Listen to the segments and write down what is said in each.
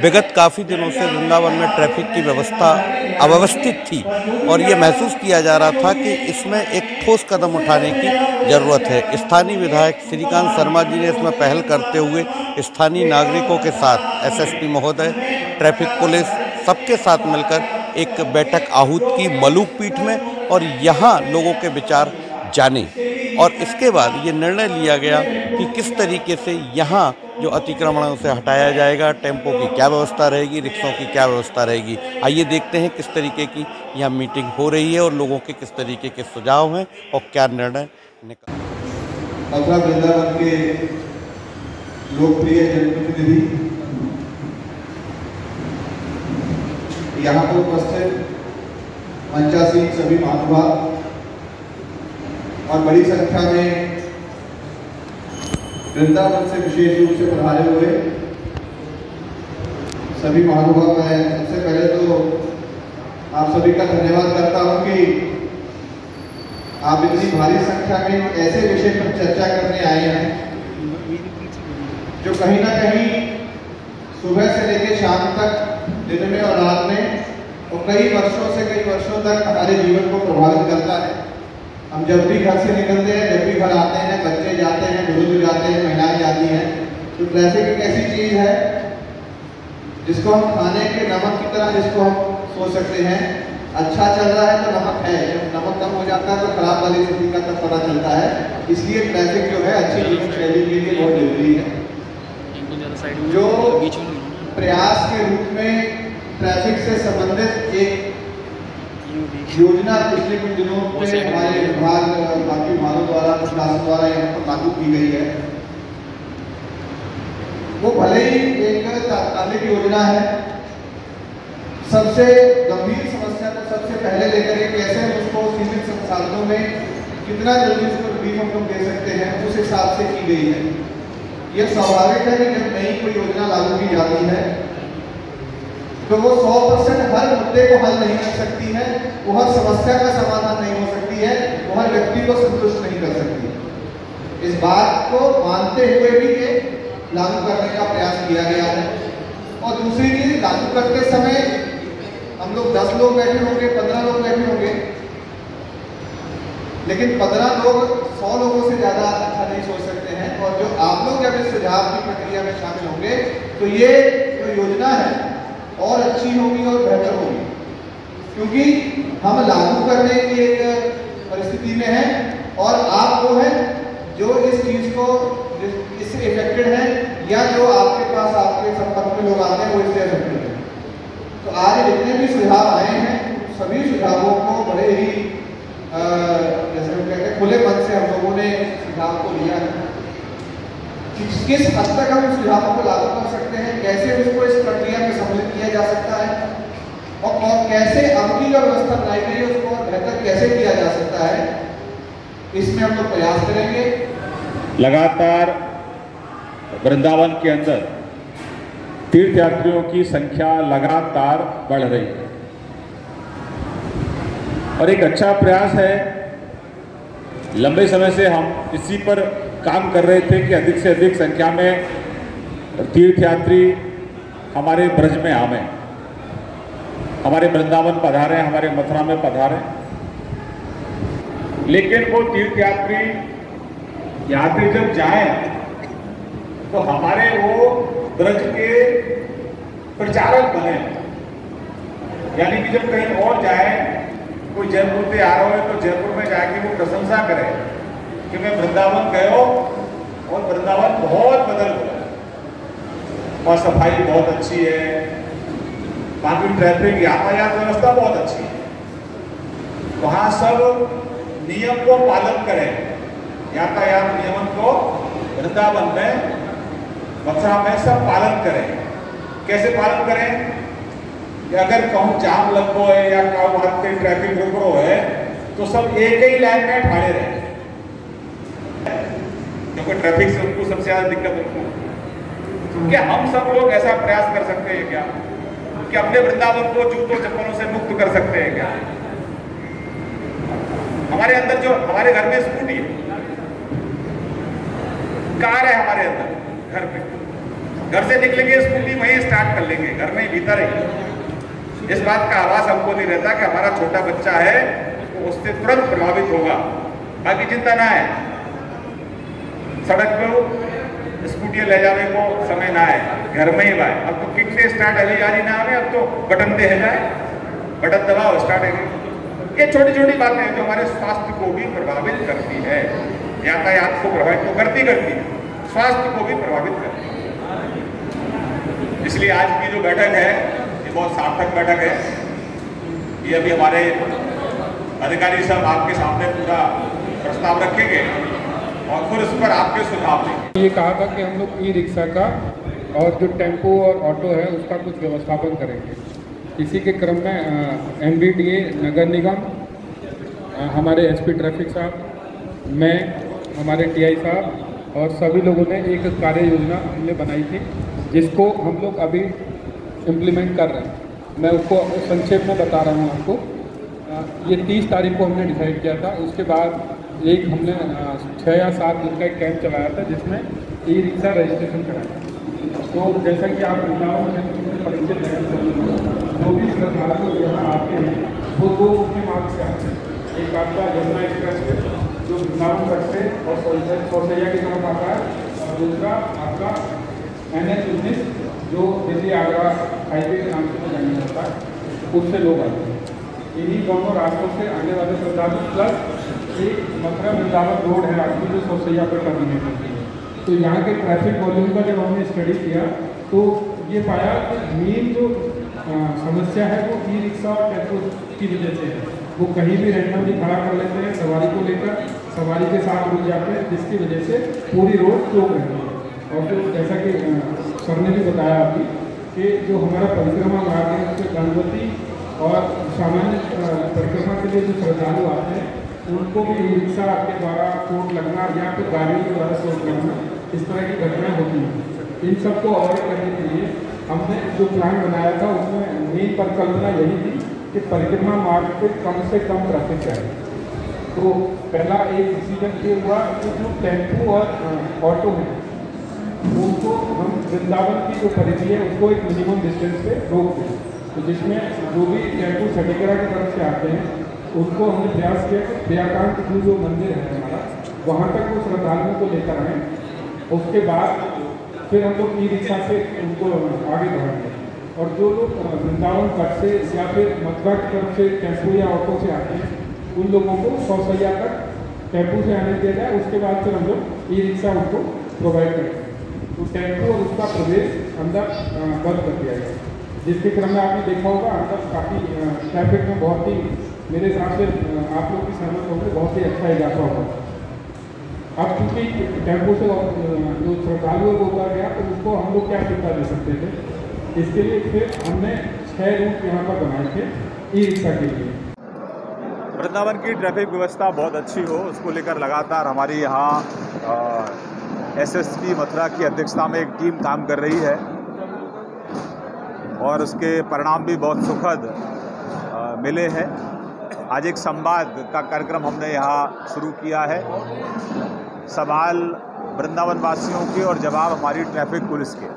विगत काफ़ी दिनों से वृंदावन में ट्रैफिक की व्यवस्था अव्यवस्थित थी और ये महसूस किया जा रहा था कि इसमें एक ठोस कदम उठाने की ज़रूरत है। स्थानीय विधायक श्रीकांत शर्मा जी ने इसमें पहल करते हुए स्थानीय नागरिकों के साथ एसएसपी महोदय, ट्रैफिक पुलिस सबके साथ मिलकर एक बैठक आहूत की मलूक पीठ में और यहाँ लोगों के विचार जाने और इसके बाद ये निर्णय लिया गया कि किस तरीके से यहाँ जो अतिक्रमण है उसे हटाया जाएगा, टेम्पो की क्या व्यवस्था रहेगी, रिक्शों की क्या व्यवस्था रहेगी। आइए देखते हैं किस तरीके की यहाँ मीटिंग हो रही है और लोगों के किस तरीके के सुझाव हैं और क्या निर्णय निकल। मथुरा वृंदावन के लोकप्रिय जनप्रतिनिधि यहाँ पर उपस्थित मंचासीन सभी महानुभाव और बड़ी संख्या में वृंदावन से विशेष रूप से पधारे हुए सभी महानुभाव, मैं सबसे पहले तो आप सभी का धन्यवाद करता हूं कि आप इतनी भारी संख्या में ऐसे विषय पर चर्चा करने आए हैं जो कहीं ना कहीं सुबह से लेकर शाम तक, दिन में और रात में और कई वर्षों तक हमारे जीवन को प्रभावित करता है। हम जब भी घर से निकलते हैं, जब भी घर आते हैं, बच्चे जाते हैं, बुजुर्ग जाते हैं, महिलाएं जाती हैं, तो ट्रैफिक एक ऐसी चीज है जिसको हम खाने के नमक की तरह जिसको हम सोच सकते हैं। अच्छा चल रहा है तो नमक है, जब नमक कम हो जाता है तो खराब वाली स्थिति का तब पता चलता है। इसलिए ट्रैफिक जो है अच्छी जीवन शैली के लिए बहुत जरूरी है। जो प्रयास के रूप में ट्रैफिक से संबंधित एक योजना पिछले कुछ दिनों में हमारे विभाग, बाकी विभागों द्वारा, प्रशासन द्वारा यहाँ पर लागू की गई है, वो भले ही एक तात्कालिक योजना है। सबसे गंभीर समस्या को सबसे पहले लेकर के कैसे हम उसको सीमित संसाधनों में कितना जल्दी उसको रिलीफ हम लोग दे सकते हैं, उस हिसाब से की गई है। यह स्वाभाविक है कि जब नई कोई योजना लागू की जाती है तो वो 100% हर मुद्दे को हल नहीं कर सकती है, वो हर समस्या का समाधान नहीं हो सकती है, वो हर व्यक्ति को संतुष्ट नहीं कर सकती। इस बात को मानते हुए भी ये लागू करने का प्रयास किया गया है। और दूसरी चीज, लागू करते समय हम लोग 10 लोग बैठे होंगे, 15 लोग बैठे होंगे, लेकिन 15 लोग 100 लोगों से ज्यादा अच्छा नहीं सोच सकते हैं। और जो आप लोग जब इस सुझाव की प्रक्रिया में शामिल होंगे तो ये जो योजना है और अच्छी होगी और बेहतर होगी, क्योंकि हम लागू करने की एक परिस्थिति में हैं और आप वो हैं जो इस चीज को इससे इफेक्टेड है या जो आपके पास आपके संपर्क में लोग आते हैं वो इससे इफेक्टेड है। तो आज जितने भी सुझाव आए हैं सभी सुझावों को बड़े ही जैसे हम कहते हैं खुले मन से हम लोगों ने सुझाव को लिया है। किस हद तक हम सुझावों को लागू कर सकते हैं, कैसे उसको इस प्रक्रिया में सम्मिलित किया जा सकता है और कैसे अब की जो व्यवस्था बनाई गई है उसको और बेहतर कैसे किया जा सकता है, इसमें हम लोग प्रयास करेंगे। लगातार वृंदावन के अंदर तीर्थयात्रियों की संख्या लगातार बढ़ रही है और एक अच्छा प्रयास है। लंबे समय से हम इसी पर काम कर रहे थे कि अधिक से अधिक संख्या में तीर्थयात्री हमारे ब्रज में आवें, हमारे वृंदावन पधारें, हमारे मथुरा में पधारें। लेकिन वो तीर्थयात्री यहाँ से जब जाएं तो हमारे वो ब्रज के प्रचारक बने, यानी कि जब कहीं और जाए, कोई जयपुर से आ रहा है तो जयपुर में जाके वो प्रशंसा करे कि मैं वृंदावन गया और वृंदावन बहुत बदल गया और सफाई बहुत अच्छी है, बाकी ट्रैफिक यातायात व्यवस्था बहुत अच्छी है, वहाँ सब नियम को पालन करें, यातायात नियमन को वृंदावन में, मथुरा में सब पालन करें। कैसे पालन करें कि अगर कहूँ जाम लग गो है या कहूँ वहाँ पे ट्रैफिक रुक रो है तो सब एक ही लाइन में खड़े रहे, क्योंकि ट्रैफिक से उनको सबसे ज्यादा दिक्कत होती है। क्या हम सब लोग ऐसा प्रयास कर सकते हैं क्या कि अपने वृंदावन को जूतों चप्पलों से मुक्त कर सकते हैं क्या? हमारे अंदर जो हमारे घर में स्कूटी है, कार है हमारे अंदर घर पे, घर से निकलेंगे स्कूटी वहीं स्टार्ट कर लेंगे, घर में ही भीतर ही। इस बात का आभास हमको नहीं रहता कि हमारा छोटा बच्चा है तो उससे तुरंत प्रभावित होगा। बाकी चिंता ना है, सड़क पे स्कूटी ले जाने को समय ना है, घर में ही बाय। अब तो किक से स्टार्ट अभी जारी ना आवे, अब तो बटन दे जाए, बटन दबाओ स्टार्ट है। ये छोटी छोटी बातें हैं जो हमारे स्वास्थ्य को भी प्रभावित करती है। यातायात को प्रभावित तो करती है, स्वास्थ्य को भी प्रभावित करती है। इसलिए आज की जो बैठक है ये बहुत सार्थक बैठक है। ये अभी हमारे अधिकारी सब आपके सामने पूरा प्रस्ताव रखेंगे और फिर उस पर आपके सुझाव देंगे। ये कहा था कि हम लोग ई रिक्शा का और जो टेम्पो और ऑटो है उसका कुछ व्यवस्थापन करेंगे। इसी के क्रम में MVDA नगर निगम, हमारे SP ट्रैफिक साहब, मैं, हमारे TI साहब और सभी लोगों ने एक कार्य योजना हमने बनाई थी जिसको हम लोग अभी इम्प्लीमेंट कर रहे हैं। मैं उसको संक्षेप में बता रहा हूँ आपको। ये 30 तारीख को हमने डिसाइड किया था। उसके बाद एक हमने 6 या 7 दिन का एक कैंप चलाया था जिसमें ई रिक्शा रजिस्ट्रेशन कराया। तो जैसा कि आप वृंदावन में परिचित हैं, जो भी श्रद्धालु यहाँ आते हैं वो 2 मुख्य मार्ग से आते हैं। एक आपका यमुना एक्सप्रेस वे जो वृंदावन तक से और सौसैया की तरफ आता है, और दूसरा आपका NH-19 जो दिल्ली आगरा हाईवे के नाम से जाना जाता है, उससे लोग आते हैं। इन्हीं दोनों रास्तों से आने वाले श्रद्धालु प्लस एक मथुरा वृंदावन रोड है आपकी जो सौसैया पर टर्मिनेट होती है। तो यहाँ के ट्रैफिक वॉल्यूम का जब हमने स्टडी किया तो ये पाया कि मेन जो समस्या है वो ई रिक्शा और टेम्पो की वजह से है। वो कहीं भी रैंडमली खड़ा कर लेते हैं सवारी को लेकर, सवारी के साथ रुक जाते हैं, जिसकी वजह से पूरी रोड ब्लॉक रहती है। और जो जैसा कि सर ने भी बताया अभी कि जो हमारा परिक्रमा मार्ग है उसमें गणपति और सामान्य परिक्रमा के लिए जो श्रद्धालु आते हैं उनको भी ई रिक्शा के द्वारा चोट लगना या फिर गाड़ियों के द्वारा चोट लगना, इस तरह की घटनाएं होती हैं। इन सबको अवॉइड करने के लिए हमने जो प्लान बनाया था उसमें मेन परिकल्पना यही थी कि परिक्रमा मार्ग पे कम से कम ट्रैफिक जाए। तो पहला एक डिसीजन ये हुआ कि जो टेम्पो और ऑटो हैं उनको हम वृंदावन की जो परिधि है उसको एक मिनिमम डिस्टेंस पे रोक दें। तो जिसमें जो भी टेम्पो छठेकरा की तरफ से आते हैं उनको हमने प्रयास किया कि प्रियाकांत जो मंदिर है हमारा वहाँ तक वो श्रद्धालुओं को लेकर आएँ। उसके बाद फिर हम लोग ई रिक्शा से उनको आगे बढ़ाएंगे। और जो लोग वृंदावन तक से या फिर मथुरा की तरफ से टेम्पो या ऑटो से आते हैं उन लोगों को सौसैया तक टेम्पो से आने दिया जाए। उसके बाद फिर हम लोग ई रिक्शा उनको प्रोवाइड करेंगे। तो टेम्पो और उसका प्रवेश अंदर बंद कर दिया गया, जिसके क्रम में आपने देखा होगा अंदर काफ़ी ट्रैफिक में बहुत ही मेरे हिसाब से आप लोग की सहमत होंगे बहुत ही अच्छा इजाफा होगा। अब चूँकि टेम्पो से जो श्रद्धालुओं को उतार गया तो उसको हम लोग क्या सुविधा दे सकते थे, इसके लिए फिर हमने 6 रूट यहाँ पर बनाए थे ई रिक्शा के लिए। वृंदावन की ट्रैफिक व्यवस्था बहुत अच्छी हो उसको लेकर लगातार हमारी यहाँ SSP मथुरा की अध्यक्षता में एक टीम काम कर रही है और उसके परिणाम भी बहुत सुखद मिले हैं। आज एक संवाद का कार्यक्रम हमने यहाँ शुरू किया है, सवाल वृंदावन वासियों के और जवाब हमारी ट्रैफिक पुलिस के,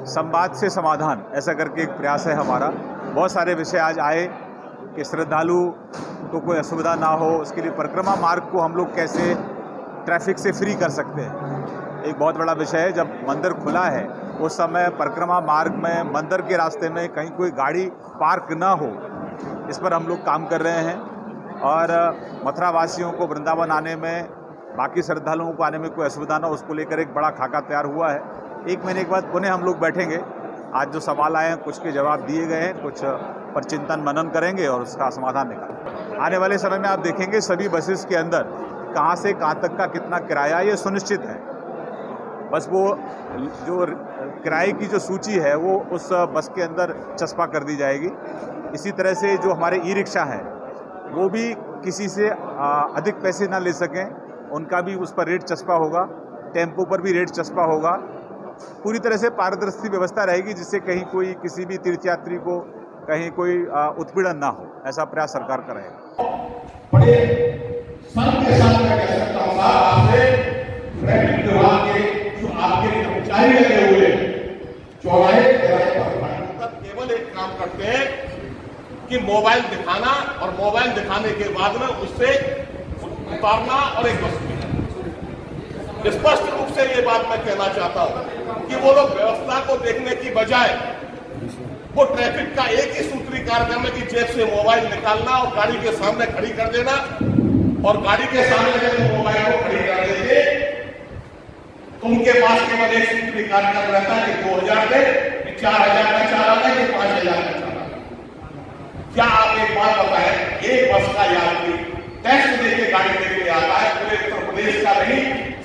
संवाद से समाधान, ऐसा करके एक प्रयास है हमारा। बहुत सारे विषय आज आए कि श्रद्धालु को कोई असुविधा ना हो, उसके लिए परिक्रमा मार्ग को हम लोग कैसे ट्रैफिक से फ्री कर सकते हैं। एक बहुत बड़ा विषय है, जब मंदिर खुला है उस समय परिक्रमा मार्ग में मंदिर के रास्ते में कहीं कोई गाड़ी पार्क ना हो, इस पर हम लोग काम कर रहे हैं। और मथुरा वासियों को वृंदावन आने में, बाकी श्रद्धालुओं को आने में कोई असुविधा ना हो, उसको लेकर एक बड़ा खाका तैयार हुआ है। 1 महीने के बाद पुनः हम लोग बैठेंगे। आज जो सवाल आए हैं कुछ के जवाब दिए गए हैं, कुछ पर चिंतन मनन करेंगे और उसका समाधान निकालेंगे। आने वाले समय में आप देखेंगे सभी बसेस के अंदर कहाँ से कहाँ तक का कितना किराया ये सुनिश्चित है। बस वो जो किराए की जो सूची है वो उस बस के अंदर चस्पा कर दी जाएगी। इसी तरह से जो हमारे ई रिक्शा हैं वो भी किसी से अधिक पैसे ना ले सकें, उनका भी उस पर रेट चस्पा होगा। टेम्पो पर भी रेट चस्पा होगा। पूरी तरह से पारदर्शी व्यवस्था रहेगी जिससे कहीं कोई किसी भी तीर्थयात्री को कहीं कोई उत्पीड़न ना हो, ऐसा प्रयास सरकार का रहेगा। बड़े संघ के साथ मैं कह सकता हूँ आपसे ट्रैफिक विभाग के आपके कर्मचारी लगे हुए चौराहे पर केवल एक काम करते हैं कि मोबाइल दिखाना और मोबाइल दिखाने के बाद में उससे उतारना और एक बस में। स्पष्ट रूप से ये बात मैं कहना चाहता हूं कि वो लोग व्यवस्था को देखने की बजाय वो ट्रैफिक का एक ही सूत्री कार्यक्रम है कि जेब से मोबाइल निकालना और गाड़ी के सामने खड़ी कर देना, और गाड़ी के सामने जब मोबाइल को खड़ी कर देंगे तो उनके पास केवल एक सूत्री कार्यक्रम रहता है कि 2000 दे, 4000 का चालान है कि 5000 का चालान। क्या आप एक बात बताएं, एक बस का यात्री टैक्स देके गाड़ी लेके आता है, पूरे उत्तर प्रदेश का नहीं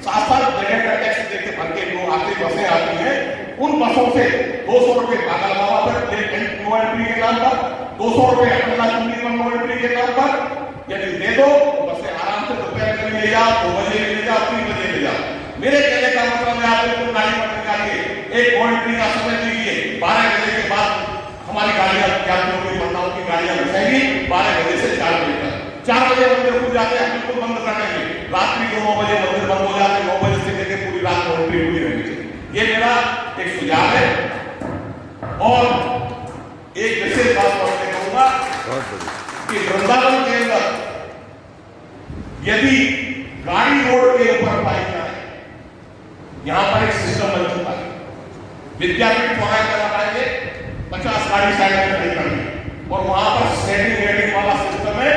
7-7 जगह का टैक्स देके भर के जो आती बसें आती हैं, उन बसों से 200 रुपए पागल बाबा पर नो एंट्री के नाम पर, 200 रुपए अटल्ला चुंगी पर नो एंट्री के नाम पर यदि दे दो, बसें आराम से दोपहर में ले जाओ, 2 बजे ले जाओ, 3 बजे ले जाओ। मेरे कहने का मतलब है आप बिल्कुल गाड़ी पकड़ करके एक नो एंट्री का समय दीजिए, 12 बजे के बाद हमारी गाड़ियां यात्रियों की महिलाओं की गाड़ियां बसेंगी 12 बजे से 4 बजे तक। 4 बजे मंदिर खुल जाते हैं, बिल्कुल बंद कर देंगे, रात्रि को 9 बजे मंदिर बंद हो जाते हैं, 9 बजे से लेकर पूरी रात नो एंट्री हुई रहनी चाहिए। ये मेरा एक सुझाव है। और एक विशेष बात मैं कहूंगा कि वृंदावन के अंदर यदि गाड़ी रोड के ऊपर पाई जाए, यहां पर एक सिस्टम बन चुका है, विद्यापीठ वहां करना पाएंगे 50 गाड़ी साइड में खड़ी करनी, और वहां पर स्टैंडिंग रेटिंग वाला सिस्टम है,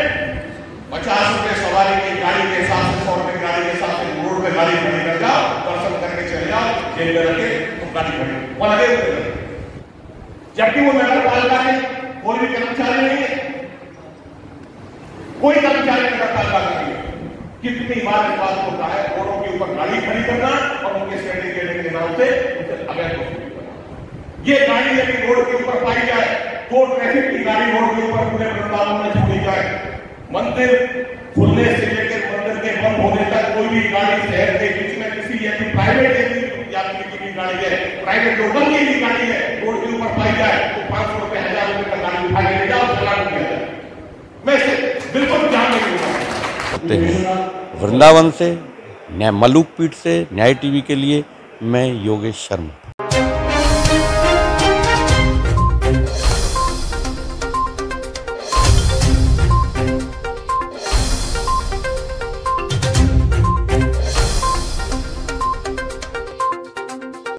50 रुपए सवारी की गाड़ी के हिसाब से, 100 रुपए गाड़ी के हिसाब से रोड पे गाड़ी खड़ी कर जाओ, दर्शन करके चले जाओ, जेल में रखे तुम गाड़ी खड़ी वो लगे हुए, जबकि वो नगर पालिका के कोई भी कर्मचारी नहीं है, कोई कर्मचारी नगर पालिका नहीं है। कितनी बार इस बात को कहा है, रोडों के ऊपर गाड़ी खड़ी करना और उनके स्टैंडिंग रेटिंग के नाम से उनसे अवैध वसूली करना। ये गाड़ी यदि रोड के ऊपर पाई जाए तो ट्रैफिक की गाड़ी रोड के ऊपर पूरे वृंदावन में छोड़ी जाए, मंदिर खुलने से लेकर मंदिर के बंद होने तक कोई भी गाड़ी शहर के बीच में किसी यदि प्राइवेट यात्री की भी गाड़ी है, प्राइवेट लोकल की भी गाड़ी है, रोड के ऊपर पाई जाए तो 500 रुपए 1000 रुपए का गाड़ी उठा के ले जाओ, चालान किया जाए। मैं इसे बिल्कुल ध्यान नहीं दूंगा। वृंदावन से, न्याय मलुक पीठ से, न्याय टीवी के लिए मैं योगेश शर्मा।